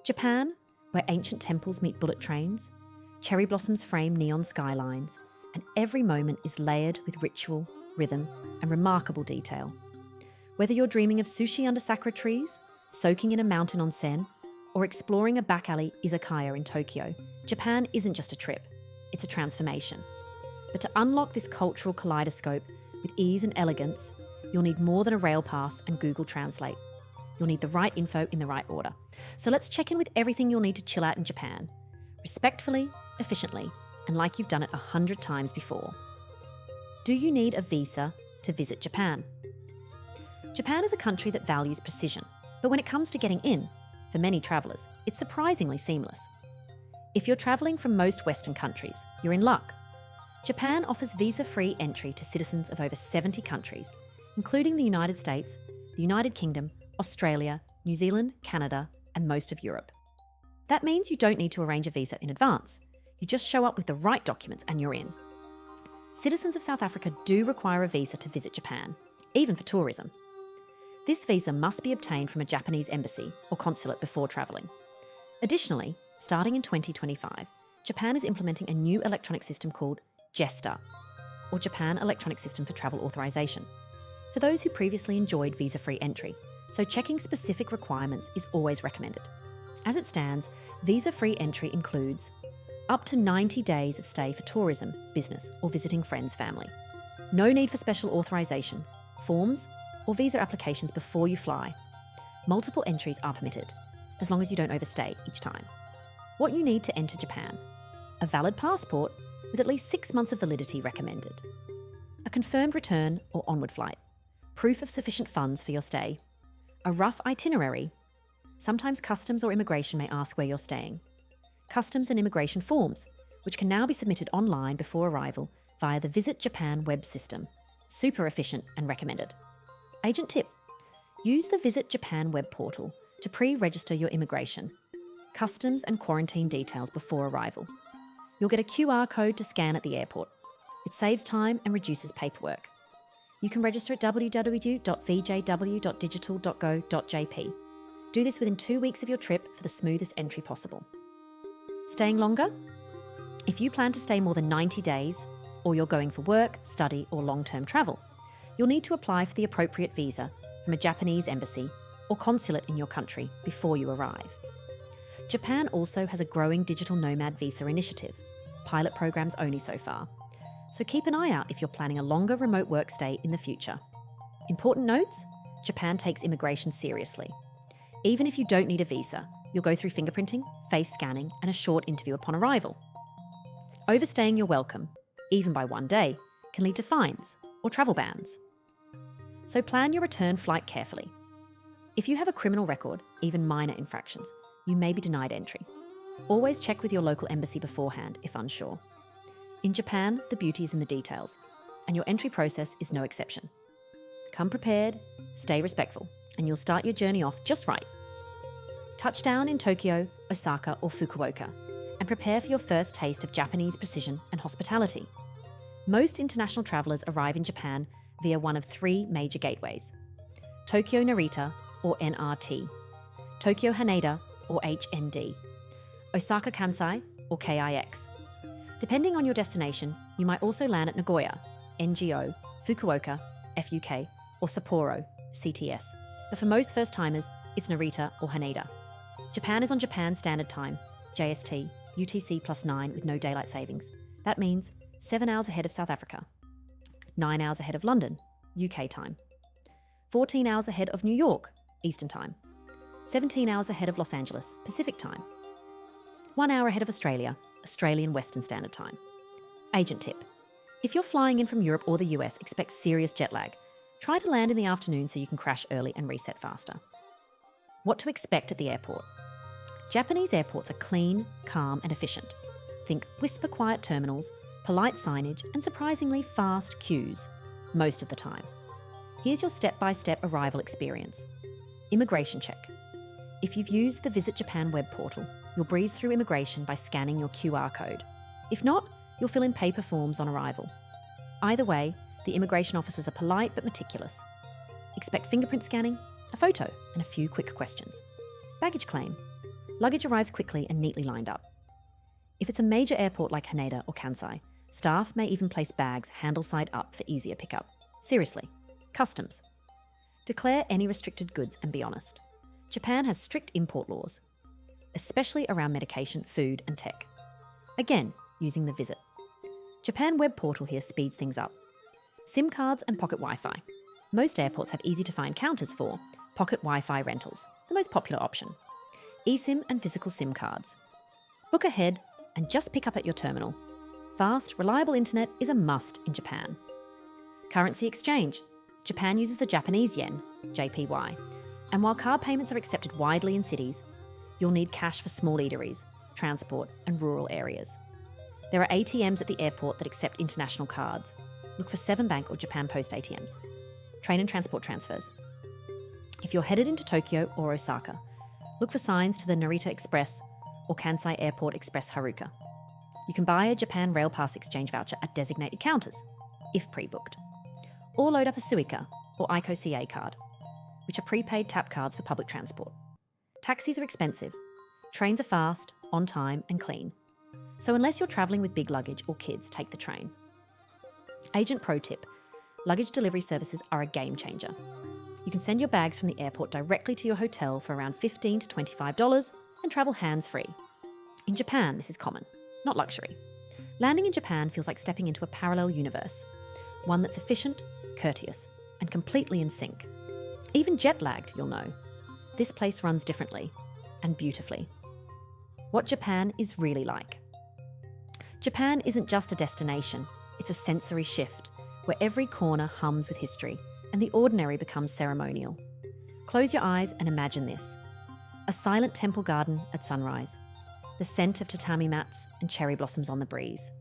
Japan, where ancient temples meet bullet trains, cherry blossoms frame neon skylines, and every moment is layered with ritual, rhythm, and remarkable detail. Whether you're dreaming of sushi under sakura trees, soaking in a mountain onsen, or exploring a back alley izakaya in Tokyo, Japan isn't just a trip, it's a transformation. But to unlock this cultural kaleidoscope with ease and elegance, you'll need more than a rail pass and Google Translate. You'll need the right info in the right order. So let's check in with everything you'll need to chill out in Japan, respectfully, efficiently, and like you've done it 100 times before. Do you need a visa to visit Japan? Japan is a country that values precision, but when it comes to getting in, for many travellers, it's surprisingly seamless. If you're travelling from most Western countries, you're in luck. Japan offers visa-free entry to citizens of over 70 countries, including the United States, the United Kingdom, Australia, New Zealand, Canada, and most of Europe. That means you don't need to arrange a visa in advance. You just show up with the right documents and you're in. Citizens of South Africa do require a visa to visit Japan, even for tourism. This visa must be obtained from a Japanese embassy or consulate before travelling. Additionally, starting in 2025, Japan is implementing a new electronic system called JESTA, or Japan Electronic System for Travel Authorization, for those who previously enjoyed visa-free entry, so checking specific requirements is always recommended. As it stands, visa-free entry includes up to 90 days of stay for tourism, business, or visiting friends, family. No need for special authorization, forms, or visa applications before you fly. Multiple entries are permitted, as long as you don't overstay each time. What you need to enter Japan: a valid passport with at least 6 months of validity recommended, a confirmed return or onward flight, proof of sufficient funds for your stay, a rough itinerary. Sometimes customs or immigration may ask where you're staying. Customs and immigration forms, which can now be submitted online before arrival via the Visit Japan web system. Super efficient and recommended. Agent tip: use the Visit Japan web portal to pre-register your immigration, customs and quarantine details before arrival. You'll get a QR code to scan at the airport. It saves time and reduces paperwork. You can register at www.vjw.digital.go.jp. Do this within 2 weeks of your trip for the smoothest entry possible. Staying longer? If you plan to stay more than 90 days, or you're going for work, study, or long-term travel, you'll need to apply for the appropriate visa from a Japanese embassy or consulate in your country before you arrive. Japan also has a growing digital nomad visa initiative, pilot programs only so far, so keep an eye out if you're planning a longer remote work stay in the future. Important notes: Japan takes immigration seriously. Even if you don't need a visa, you'll go through fingerprinting, face scanning, and a short interview upon arrival. Overstaying your welcome, even by 1 day, can lead to fines or travel bans. So plan your return flight carefully. If you have a criminal record, even minor infractions, you may be denied entry. Always check with your local embassy beforehand if unsure. In Japan, the beauty is in the details, and your entry process is no exception. Come prepared, stay respectful, and you'll start your journey off just right. Touchdown in Tokyo, Osaka, or Fukuoka, and prepare for your first taste of Japanese precision and hospitality. Most international travellers arrive in Japan via one of 3 major gateways: Tokyo Narita, or NRT, Tokyo Haneda, or HND, Osaka Kansai, or KIX. Depending on your destination, you might also land at Nagoya, NGO, Fukuoka, FUK, or Sapporo, CTS. But for most first-timers, it's Narita or Haneda. Japan is on Japan Standard Time, JST, UTC +9 with no daylight savings. That means 7 hours ahead of South Africa, 9 hours ahead of London, UK time, 14 hours ahead of New York, Eastern time, 17 hours ahead of Los Angeles, Pacific time, 1 hour ahead of Australia, Australian Western Standard Time. Agent tip: if you're flying in from Europe or the US, expect serious jet lag. Try to land in the afternoon so you can crash early and reset faster. What to expect at the airport? Japanese airports are clean, calm, and efficient. Think whisper quiet terminals, polite signage, and surprisingly fast queues, most of the time. Here's your step-by-step arrival experience. Immigration check. If you've used the Visit Japan web portal, you'll breeze through immigration by scanning your QR code. If not, you'll fill in paper forms on arrival. Either way, the immigration officers are polite but meticulous. Expect fingerprint scanning, a photo, and a few quick questions. Baggage claim. Luggage arrives quickly and neatly lined up. If it's a major airport like Haneda or Kansai, staff may even place bags handle side up for easier pickup. Seriously, customs. Declare any restricted goods and be honest. Japan has strict import laws, especially around medication, food, and tech. Again, using the visit. Japan web portal here speeds things up. SIM cards and pocket Wi-Fi. Most airports have easy-to-find counters for pocket Wi-Fi rentals, the most popular option. eSIM and physical SIM cards. Book ahead and just pick up at your terminal. Fast, reliable internet is a must in Japan. Currency exchange. Japan uses the Japanese yen, JPY, and while card payments are accepted widely in cities, you'll need cash for small eateries, transport, and rural areas. There are ATMs at the airport that accept international cards. Look for 7-Bank or Japan Post ATMs. Train and transport transfers. If you're headed into Tokyo or Osaka, look for signs to the Narita Express or Kansai Airport Express Haruka. You can buy a Japan Rail Pass exchange voucher at designated counters, if pre-booked. Or load up a Suica or Ico CA card, which are prepaid tap cards for public transport. Taxis are expensive. Trains are fast, on time, and clean. So unless you're travelling with big luggage or kids, take the train. Agent pro tip: luggage delivery services are a game changer. You can send your bags from the airport directly to your hotel for around $15 to $25 and travel hands-free. In Japan, this is common, not luxury. Landing in Japan feels like stepping into a parallel universe, one that's efficient, courteous, and completely in sync. Even jet-lagged, you'll know. This place runs differently and beautifully. What Japan is really like. Japan isn't just a destination, it's a sensory shift where every corner hums with history and the ordinary becomes ceremonial. Close your eyes and imagine this. A silent temple garden at sunrise, the scent of tatami mats and cherry blossoms on the breeze.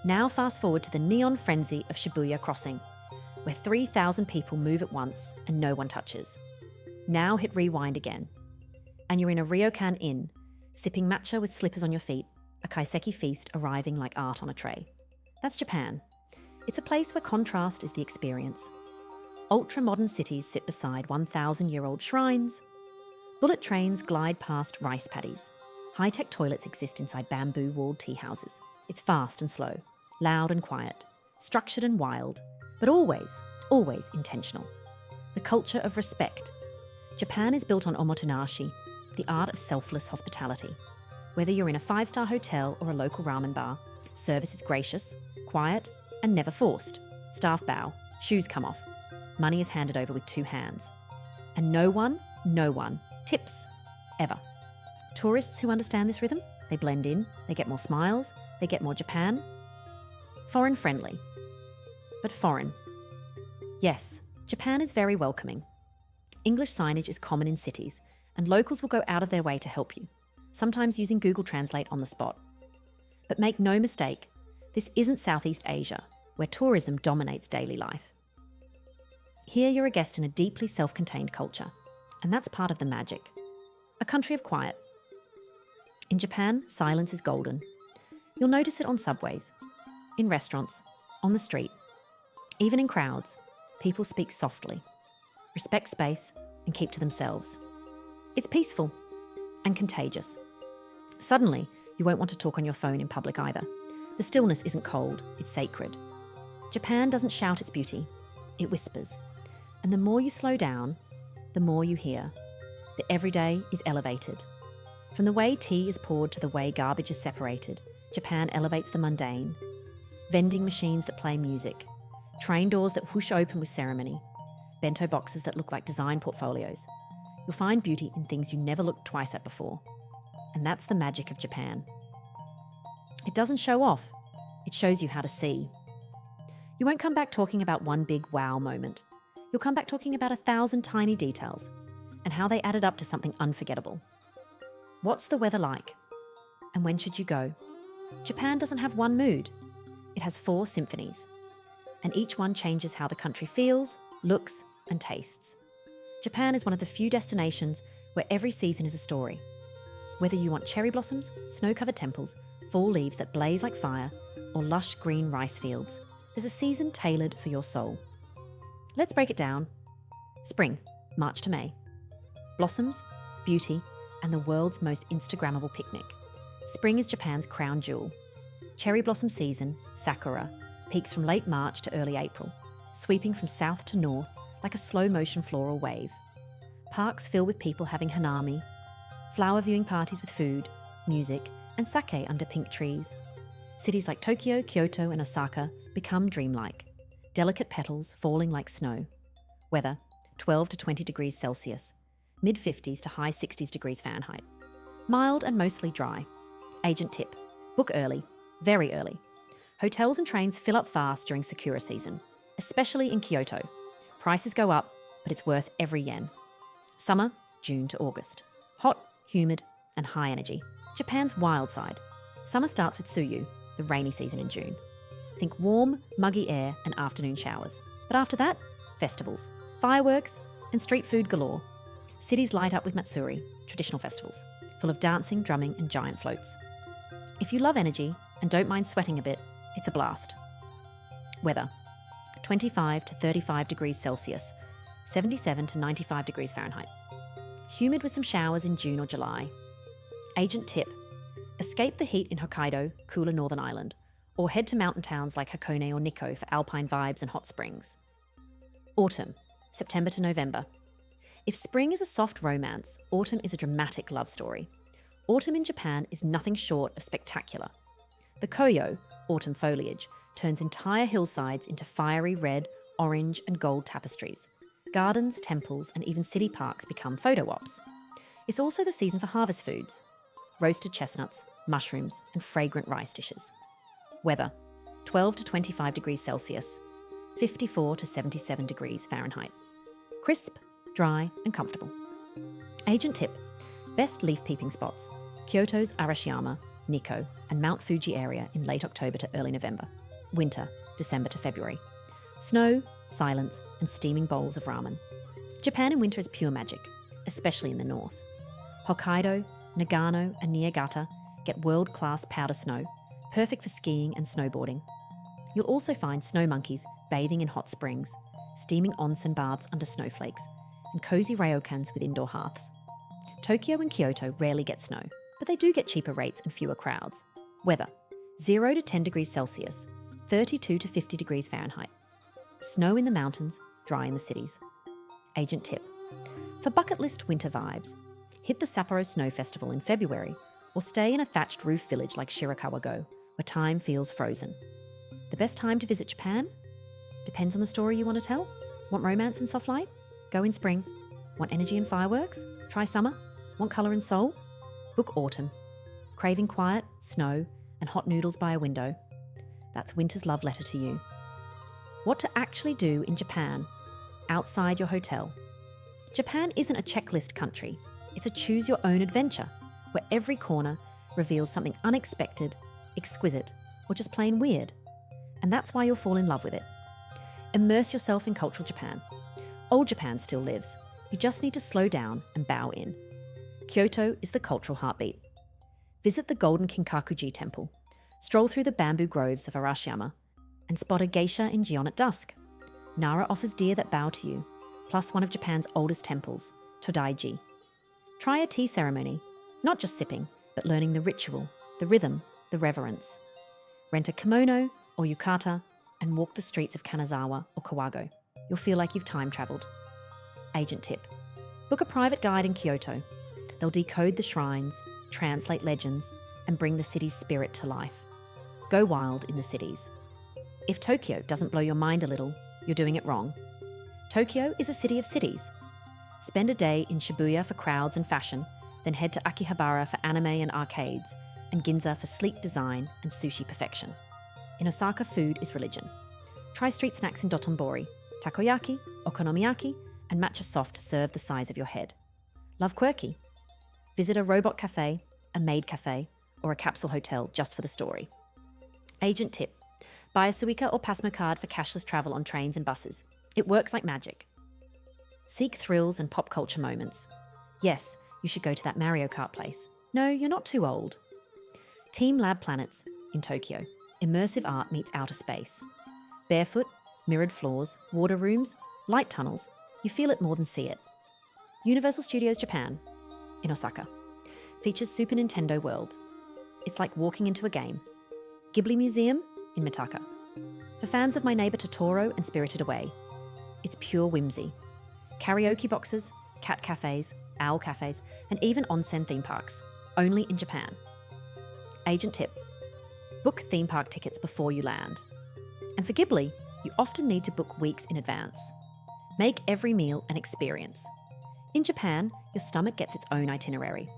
Now fast forward to the neon frenzy of Shibuya Crossing, where 3,000 people move at once and no one touches. Now hit rewind again, and you're in a ryokan inn, sipping matcha with slippers on your feet, a kaiseki feast arriving like art on a tray. That's Japan. It's a place where contrast is the experience. Ultra-modern cities sit beside 1,000-year-old shrines. Bullet trains glide past rice paddies. High-tech toilets exist inside bamboo-walled tea houses. It's fast and slow, loud and quiet, structured and wild, but always, always intentional. The culture of respect. Japan is built on omotenashi, the art of selfless hospitality. Whether you're in a 5-star hotel or a local ramen bar, service is gracious, quiet, and never forced. Staff bow, shoes come off. Money is handed over with 2 hands. And no one tips, ever. Tourists who understand this rhythm, they blend in, they get more smiles, they get more Japan. Foreign friendly. But foreign. Yes, Japan is very welcoming. English signage is common in cities, and locals will go out of their way to help you, sometimes using Google Translate on the spot. But make no mistake, this isn't Southeast Asia, where tourism dominates daily life. Here you're a guest in a deeply self-contained culture, and that's part of the magic. A country of quiet. In Japan, silence is golden. You'll notice it on subways, in restaurants, on the street. Even in crowds, people speak softly, respect space, and keep to themselves. It's peaceful and contagious. Suddenly, you won't want to talk on your phone in public either. The stillness isn't cold, it's sacred. Japan doesn't shout its beauty, it whispers. And the more you slow down, the more you hear. The everyday is elevated. From the way tea is poured to the way garbage is separated, Japan elevates the mundane. Vending machines that play music, train doors that whoosh open with ceremony, bento boxes that look like design portfolios. You'll find beauty in things you never looked twice at before. And that's the magic of Japan. It doesn't show off, it shows you how to see. You won't come back talking about one big wow moment. You'll come back talking about 1,000 tiny details and how they added up to something unforgettable. What's the weather like? And when should you go? Japan doesn't have one mood. It has 4 symphonies, and each one changes how the country feels, looks, and tastes. Japan is one of the few destinations where every season is a story. Whether you want cherry blossoms, snow-covered temples, fall leaves that blaze like fire, or lush green rice fields, there's a season tailored for your soul. Let's break it down. Spring, March to May. Blossoms, beauty, and the world's most Instagrammable picnic. Spring is Japan's crown jewel. Cherry blossom season, sakura, peaks from late March to early April, sweeping from south to north like a slow-motion floral wave. Parks fill with people having hanami, flower viewing parties with food, music, and sake under pink trees. Cities like Tokyo, Kyoto, and Osaka become dreamlike, delicate petals falling like snow. Weather, 12 to 20 degrees Celsius, mid-50s to high 60s degrees Fahrenheit. Mild and mostly dry. Agent tip: book early, very early. Hotels and trains fill up fast during Sakura season, especially in Kyoto. Prices go up, but it's worth every yen. Summer, June to August. Hot, humid, and high energy. Japan's wild side. Summer starts with Tsuyu, the rainy season in June. Think warm, muggy air and afternoon showers. But after that, festivals, fireworks, and street food galore. Cities light up with matsuri, traditional festivals, full of dancing, drumming, and giant floats. If you love energy and don't mind sweating a bit, it's a blast. Weather, 25 to 35 degrees Celsius, 77 to 95 degrees Fahrenheit. Humid with some showers in June or July. Agent tip: escape the heat in Hokkaido, cooler northern island, or head to mountain towns like Hakone or Nikko for alpine vibes and hot springs. Autumn, September to November. If spring is a soft romance, autumn is a dramatic love story. Autumn in Japan is nothing short of spectacular. The koyo, autumn foliage, turns entire hillsides into fiery red, orange, and gold tapestries. Gardens, temples, and even city parks become photo ops. It's also the season for harvest foods: roasted chestnuts, mushrooms, and fragrant rice dishes. Weather, 12 to 25 degrees Celsius, 54 to 77 degrees Fahrenheit. Crisp, dry, and comfortable. Agent tip: best leaf peeping spots: Kyoto's Arashiyama, Nikko, and Mount Fuji area in late October to early November. Winter, December to February. Snow, silence, and steaming bowls of ramen. Japan in winter is pure magic, especially in the north. Hokkaido, Nagano, and Niigata get world-class powder snow, perfect for skiing and snowboarding. You'll also find snow monkeys bathing in hot springs, steaming onsen baths under snowflakes, and cozy ryokans with indoor hearths. Tokyo and Kyoto rarely get snow, but they do get cheaper rates and fewer crowds. Weather, 0 to 10 degrees Celsius, 32 to 50 degrees Fahrenheit. Snow in the mountains, dry in the cities. Agent tip: for bucket list winter vibes, hit the Sapporo Snow Festival in February or stay in a thatched roof village like Shirakawa-go, where time feels frozen. The best time to visit Japan? Depends on the story you want to tell. Want romance and soft light? Go in spring. Want energy and fireworks? Try summer. Want colour and soul? Book autumn. Craving quiet, snow, and hot noodles by a window? That's winter's love letter to you. What to actually do in Japan, outside your hotel. Japan isn't a checklist country. It's a choose-your-own adventure, where every corner reveals something unexpected, exquisite, or just plain weird. And that's why you'll fall in love with it. Immerse yourself in cultural Japan. Old Japan still lives. You just need to slow down and bow in. Kyoto is the cultural heartbeat. Visit the Golden Kinkakuji Temple. Stroll through the bamboo groves of Arashiyama and spot a geisha in Gion at dusk. Nara offers deer that bow to you, plus one of Japan's oldest temples, Todaiji. Try a tea ceremony, not just sipping, but learning the ritual, the rhythm, the reverence. Rent a kimono or yukata and walk the streets of Kanazawa or Kawago. You'll feel like you've time travelled. Agent tip: book a private guide in Kyoto. They'll decode the shrines, translate legends, and bring the city's spirit to life. Go wild in the cities. If Tokyo doesn't blow your mind a little, you're doing it wrong. Tokyo is a city of cities. Spend a day in Shibuya for crowds and fashion, then head to Akihabara for anime and arcades, and Ginza for sleek design and sushi perfection. In Osaka, food is religion. Try street snacks in Dotonbori, takoyaki, okonomiyaki, and matcha soft served the size of your head. Love quirky? Visit a robot cafe, a maid cafe, or a capsule hotel just for the story. Agent tip: buy a Suica or Pasmo card for cashless travel on trains and buses. It works like magic. Seek thrills and pop culture moments. Yes, you should go to that Mario Kart place. No, you're not too old. Team Lab Planets in Tokyo. Immersive art meets outer space. Barefoot, mirrored floors, water rooms, light tunnels. You feel it more than see it. Universal Studios Japan in Osaka. features Super Nintendo World. It's like walking into a game. Ghibli Museum in Mitaka. For fans of My Neighbor Totoro and Spirited Away, it's pure whimsy. Karaoke boxes, cat cafes, owl cafes, and even onsen theme parks, only in Japan. Agent tip: book theme park tickets before you land. And for Ghibli, you often need to book weeks in advance. Make every meal an experience. In Japan, your stomach gets its own itinerary.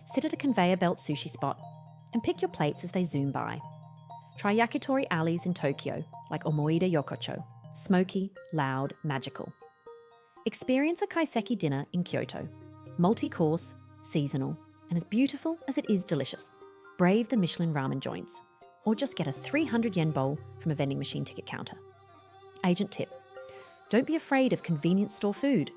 Sit at a conveyor belt sushi spot and pick your plates as they zoom by. Try yakitori alleys in Tokyo, like Omoide Yokocho, smoky, loud, magical. Experience a kaiseki dinner in Kyoto, multi-course, seasonal, and as beautiful as it is delicious. Brave the Michelin ramen joints, or just get a 300 yen bowl from a vending machine ticket counter. Agent tip: don't be afraid of convenience store food.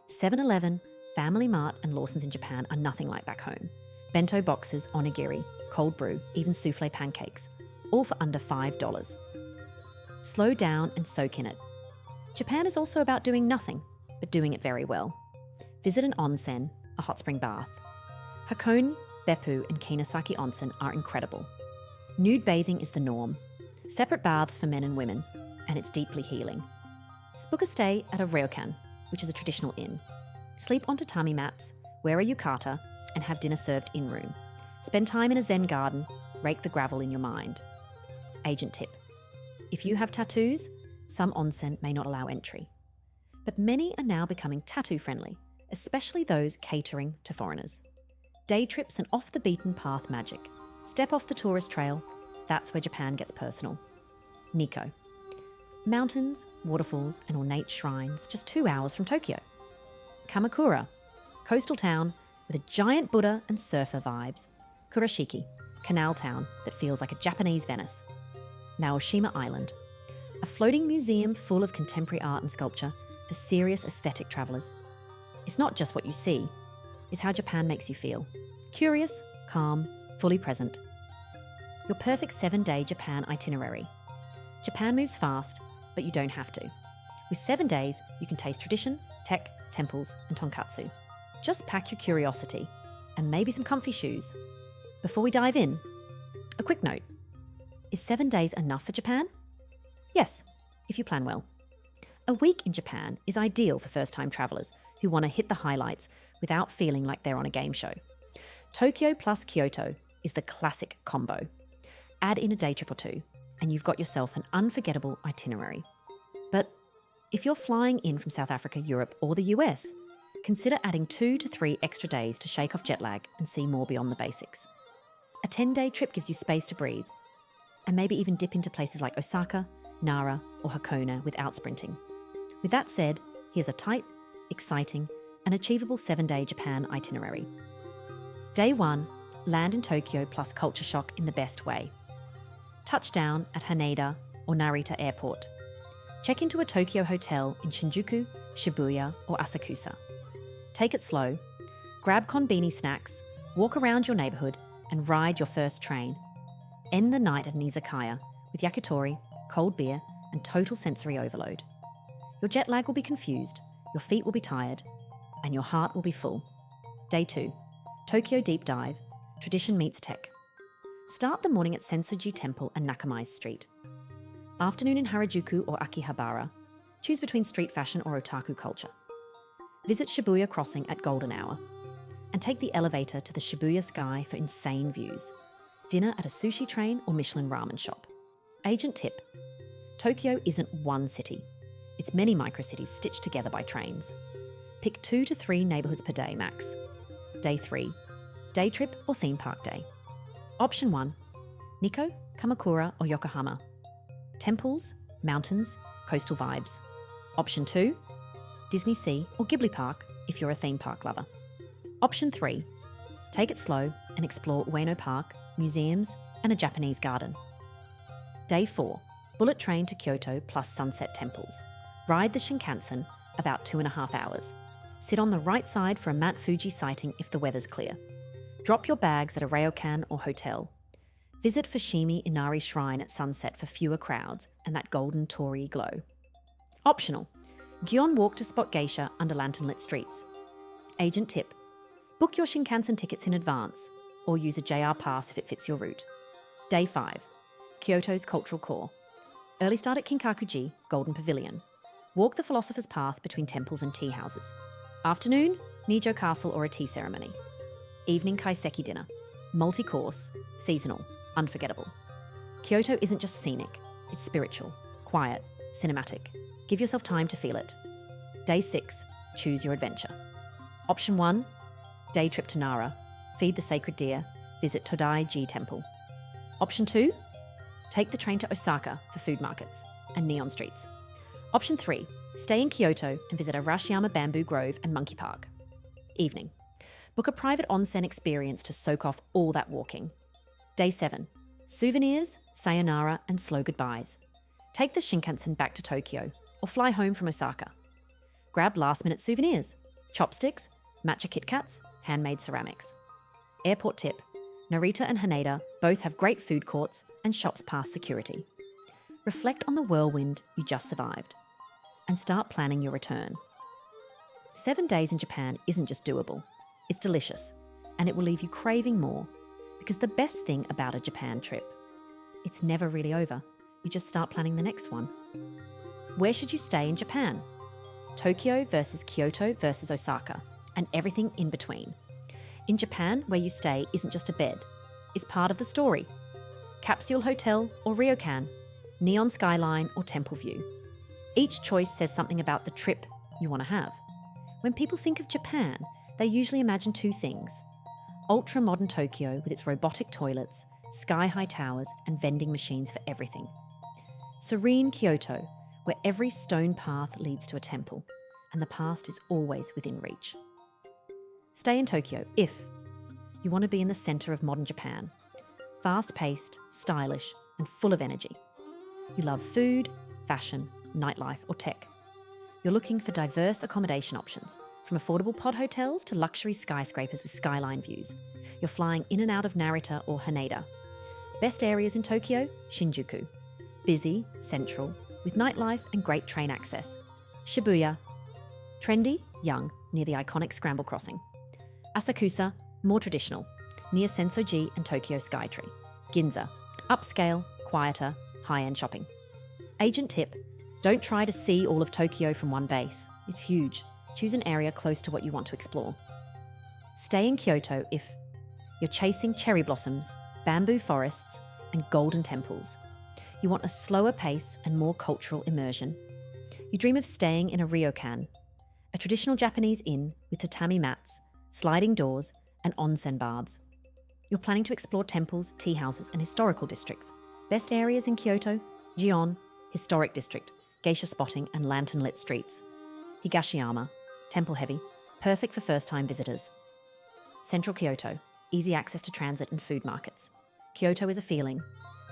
7-Eleven, Family Mart and Lawson's in Japan are nothing like back home. Bento boxes, onigiri, cold brew, even souffle pancakes, all for under $5. Slow down and soak in it. Japan is also about doing nothing, but doing it very well. Visit an onsen, a hot spring bath. Hakone, Beppu and Kinosaki onsen are incredible. Nude bathing is the norm. Separate baths for men and women, and it's deeply healing. Book a stay at a ryokan, which is a traditional inn. Sleep on tatami mats, wear a yukata, and have dinner served in-room. Spend time in a zen garden, rake the gravel in your mind. Agent tip: if you have tattoos, some onsen may not allow entry. But many are now becoming tattoo-friendly, especially those catering to foreigners. Day trips and off-the-beaten-path magic. Step off the tourist trail, that's where Japan gets personal. Nikko. Mountains, waterfalls, and ornate shrines just 2 hours from Tokyo. Kamakura. Coastal town with a giant Buddha and surfer vibes. Kurashiki. Canal town that feels like a Japanese Venice. Naoshima Island. A floating museum full of contemporary art and sculpture for serious aesthetic travellers. It's not just what you see, it's how Japan makes you feel. Curious, calm, fully present. Your perfect 7-day Japan itinerary. Japan moves fast, but you don't have to. With 7 days, you can taste tradition, tech, temples, and tonkatsu. Just pack your curiosity, and maybe some comfy shoes. Before we dive in, a quick note. Is 7 days enough for Japan? Yes, if you plan well. A week in Japan is ideal for first-time travellers who want to hit the highlights without feeling like they're on a game show. Tokyo plus Kyoto is the classic combo. Add in a day trip or two, and you've got yourself an unforgettable itinerary. But if you're flying in from South Africa, Europe, or the US, consider adding 2 to 3 extra days to shake off jet lag and see more beyond the basics. A 10-day trip gives you space to breathe, and maybe even dip into places like Osaka, Nara, or Hakone without sprinting. With that said, here's a tight, exciting, and achievable 7-day Japan itinerary. Day 1, land in Tokyo plus culture shock in the best way. Touchdown at Haneda or Narita Airport. Check into a Tokyo hotel in Shinjuku, Shibuya, or Asakusa. Take it slow, grab konbini snacks, walk around your neighbourhood, and ride your first train. End the night at an izakaya with yakitori, cold beer, and total sensory overload. Your jet lag will be confused, your feet will be tired, and your heart will be full. Day 2, Tokyo deep dive, tradition meets tech. Start the morning at Sensoji Temple and Nakamai Street. Afternoon in Harajuku or Akihabara. Choose between street fashion or otaku culture. Visit Shibuya Crossing at golden hour. And take the elevator to the Shibuya Sky for insane views. Dinner at a sushi train or Michelin ramen shop. Agent tip: Tokyo isn't one city. It's many microcities stitched together by trains. Pick 2 to 3 neighbourhoods per day max. Day 3, day trip or theme park day. Option 1, Nikko, Kamakura or Yokohama. Temples, mountains, coastal vibes. Option 2, Disney Sea or Ghibli Park if you're a theme park lover. Option 3, take it slow and explore Ueno Park, museums and a Japanese garden. Day 4, bullet train to Kyoto plus sunset temples. Ride the Shinkansen about 2.5 hours. Sit on the right side for a Mount Fuji sighting if the weather's clear. Drop your bags at a ryokan or hotel. Visit Fushimi Inari Shrine at sunset for fewer crowds and that golden torii glow. Optional, Gion walk to spot geisha under lantern-lit streets. Agent tip: Book your Shinkansen tickets in advance or use a JR pass if it fits your route. Day 5. Kyoto's cultural core. Early start at Kinkakuji, Golden Pavilion. Walk the Philosopher's Path between temples and tea houses. Afternoon, Nijo Castle or a tea ceremony. Evening kaiseki dinner. Multi-course, seasonal, unforgettable. Kyoto isn't just scenic, it's spiritual, quiet, cinematic. Give yourself time to feel it. Day 6. Choose your adventure. Option 1. Day trip to Nara. Feed the sacred deer. Visit Todai-ji Temple. Option 2. Take the train to Osaka for food markets and neon streets. Option 3. Stay in Kyoto and visit Arashiyama Bamboo Grove and Monkey Park. Evening. Book a private onsen experience to soak off all that walking. Day 7. Souvenirs, sayonara, and slow goodbyes. Take the Shinkansen back to Tokyo or fly home from Osaka. Grab last-minute souvenirs, chopsticks, matcha Kit Kats, handmade ceramics. Airport tip. Narita and Haneda both have great food courts and shops past security. Reflect on the whirlwind you just survived and start planning your return. 7 days in Japan isn't just doable, it's delicious, and it will leave you craving more, because the best thing about a Japan trip, it's never really over. You just start planning the next one. Where should you stay in Japan? Tokyo versus Kyoto versus Osaka, and everything in between. In Japan, where you stay isn't just a bed, it's part of the story. Capsule hotel or ryokan, neon skyline or temple view. Each choice says something about the trip you want to have. When people think of Japan, they usually imagine 2 things. Ultra-modern Tokyo with its robotic toilets, sky-high towers, and vending machines for everything. Serene Kyoto, where every stone path leads to a temple, and the past is always within reach. Stay in Tokyo if you want to be in the centre of modern Japan. Fast-paced, stylish, and full of energy. You love food, fashion, nightlife, or tech. You're looking for diverse accommodation options, from affordable pod hotels to luxury skyscrapers with skyline views. You're flying in and out of Narita or Haneda. Best areas in Tokyo, Shinjuku. Busy, central, with nightlife and great train access. Shibuya. Trendy, young, near the iconic Scramble Crossing. Asakusa, more traditional, near Sensoji and Tokyo Skytree. Ginza, upscale, quieter, high-end shopping. Agent tip, don't try to see all of Tokyo from one base. It's huge. Choose an area close to what you want to explore. Stay in Kyoto if you're chasing cherry blossoms, bamboo forests, and golden temples. You want a slower pace and more cultural immersion. You dream of staying in a ryokan, a traditional Japanese inn with tatami mats, sliding doors, and onsen baths. You're planning to explore temples, tea houses, and historical districts. Best areas in Kyoto, Gion, Historic District, geisha spotting, and lantern-lit streets. Higashiyama, temple heavy, perfect for first-time visitors. Central Kyoto, easy access to transit and food markets. Kyoto is a feeling.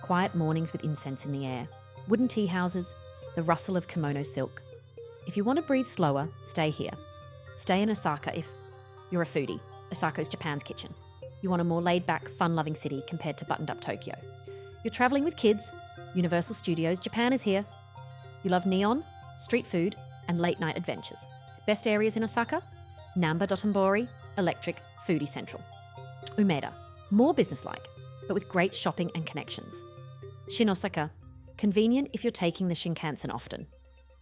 Quiet mornings with incense in the air, wooden tea houses, the rustle of kimono silk. If you want to breathe slower, stay here. Stay in Osaka if you're a foodie. Osaka's Japan's kitchen. You want a more laid-back, fun-loving city compared to buttoned-up Tokyo. You're travelling with kids. Universal Studios, Japan is here. You love neon, street food, and late-night adventures. Best areas in Osaka? Namba Dotonbori, Electric, Foodie Central. Umeda, more businesslike, but with great shopping and connections. Shin Osaka, convenient if you're taking the Shinkansen often.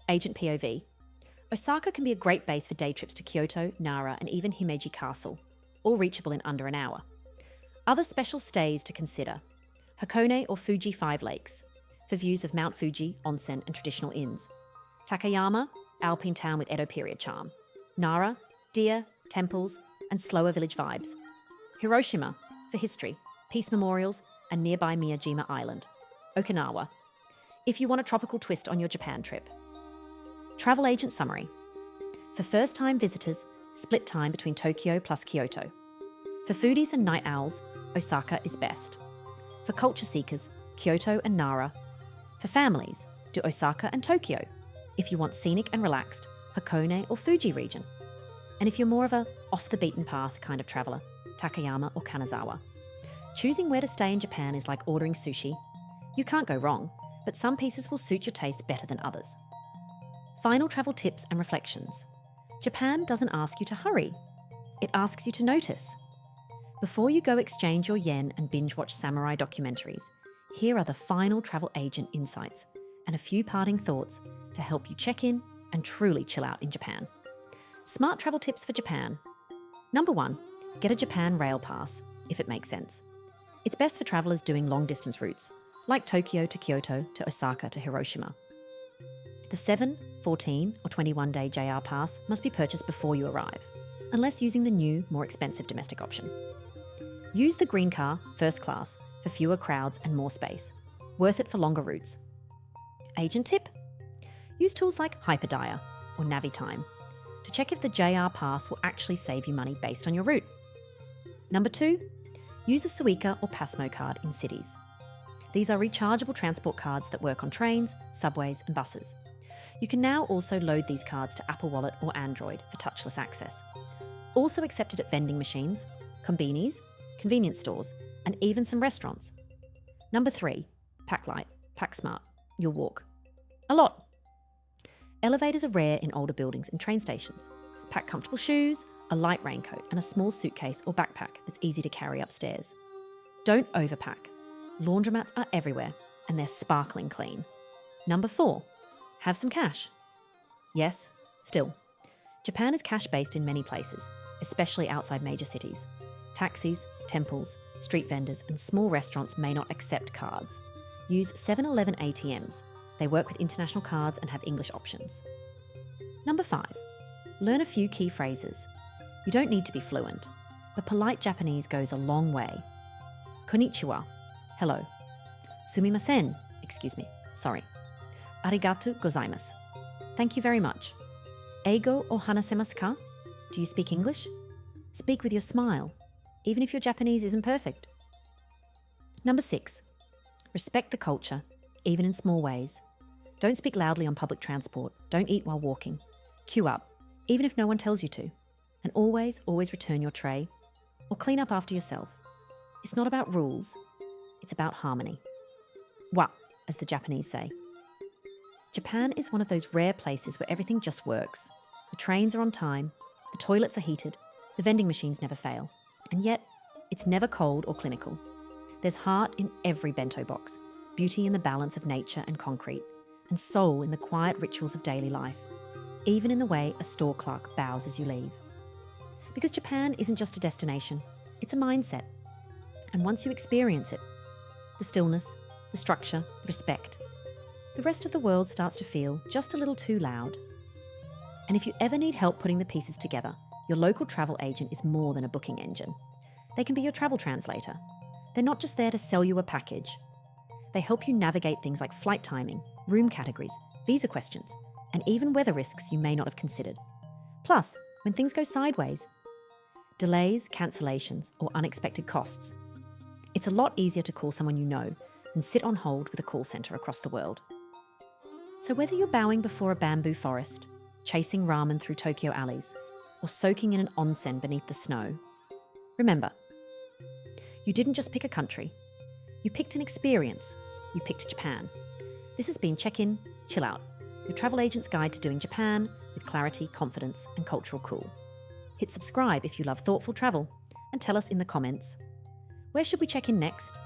Agent POV. Osaka can be a great base for day trips to Kyoto, Nara, and even Himeji Castle, all reachable in under an hour. Other special stays to consider. Hakone or Fuji 5 Lakes, for views of Mount Fuji, onsen, and traditional inns. Takayama, alpine town with Edo period charm. Nara, deer, temples, and slower village vibes. Hiroshima, for history, peace memorials, and nearby Miyajima Island. Okinawa, if you want a tropical twist on your Japan trip. Travel agent summary. For first-time visitors, split time between Tokyo plus Kyoto. For foodies and night owls, Osaka is best. For culture seekers, Kyoto and Nara. For families, do Osaka and Tokyo. If you want scenic and relaxed, Hakone or Fuji region. And if you're more of a off-the-beaten-path kind of traveller, Takayama or Kanazawa. Choosing where to stay in Japan is like ordering sushi. You can't go wrong, but some pieces will suit your taste better than others. Final travel tips and reflections. Japan doesn't ask you to hurry. It asks you to notice. Before you go exchange your yen and binge watch samurai documentaries, here are the final travel agent insights and a few parting thoughts to help you check in and truly chill out in Japan. Smart travel tips for Japan. Number 1, get a Japan rail pass, if it makes sense. It's best for travellers doing long-distance routes, like Tokyo to Kyoto to Osaka to Hiroshima. The 7, 14 or 21-day JR pass must be purchased before you arrive, unless using the new, more expensive domestic option. Use the green car, first class, for fewer crowds and more space. Worth it for longer routes. Agent tip? Use tools like Hyperdial or Navitime to check if the JR pass will actually save you money based on your route. Number 2, use a Suica or Passmo card in cities. These are rechargeable transport cards that work on trains, subways and buses. You can now also load these cards to Apple Wallet or Android for touchless access. Also accepted at vending machines, konbinis, convenience stores, and even some restaurants. Number 3, pack light, pack smart. You'll walk. A lot. Elevators are rare in older buildings and train stations. Pack comfortable shoes, a light raincoat, and a small suitcase or backpack that's easy to carry upstairs. Don't overpack. Laundromats are everywhere, and they're sparkling clean. Number 4, have some cash. Yes, still. Japan is cash-based in many places, especially outside major cities. Taxis, temples, street vendors, and small restaurants may not accept cards. Use 7-Eleven ATMs. They work with international cards and have English options. Number 5, learn a few key phrases. You don't need to be fluent, but polite Japanese goes a long way. Konnichiwa, hello. Sumimasen, excuse me, sorry. Arigatou gozaimasu, thank you very much. Eigo o hanasemasu ka? Do you speak English? Speak with your smile, even if your Japanese isn't perfect. Number 6, respect the culture, even in small ways. Don't speak loudly on public transport. Don't eat while walking. Queue up, even if no one tells you to. And always return your tray or clean up after yourself. It's not about rules. It's about harmony. Wa, as the Japanese say. Japan is one of those rare places where everything just works. The trains are on time, the toilets are heated, the vending machines never fail. And yet, it's never cold or clinical. There's heart in every bento box, beauty in the balance of nature and concrete, and soul in the quiet rituals of daily life, even in the way a store clerk bows as you leave. Because Japan isn't just a destination, it's a mindset. And once you experience it, the stillness, the structure, the respect, the rest of the world starts to feel just a little too loud. And if you ever need help putting the pieces together, your local travel agent is more than a booking engine. They can be your travel translator. They're not just there to sell you a package. They help you navigate things like flight timing, room categories, visa questions, and even weather risks you may not have considered. Plus, when things go sideways, delays, cancellations, or unexpected costs, it's a lot easier to call someone you know than sit on hold with a call centre across the world. So whether you're bowing before a bamboo forest, chasing ramen through Tokyo alleys, or soaking in an onsen beneath the snow, remember, you didn't just pick a country. You picked an experience. You picked Japan. This has been Check-In, Chill Out, your travel agent's guide to doing Japan with clarity, confidence, and cultural cool. Hit subscribe if you love thoughtful travel, and tell us in the comments, where should we check in next?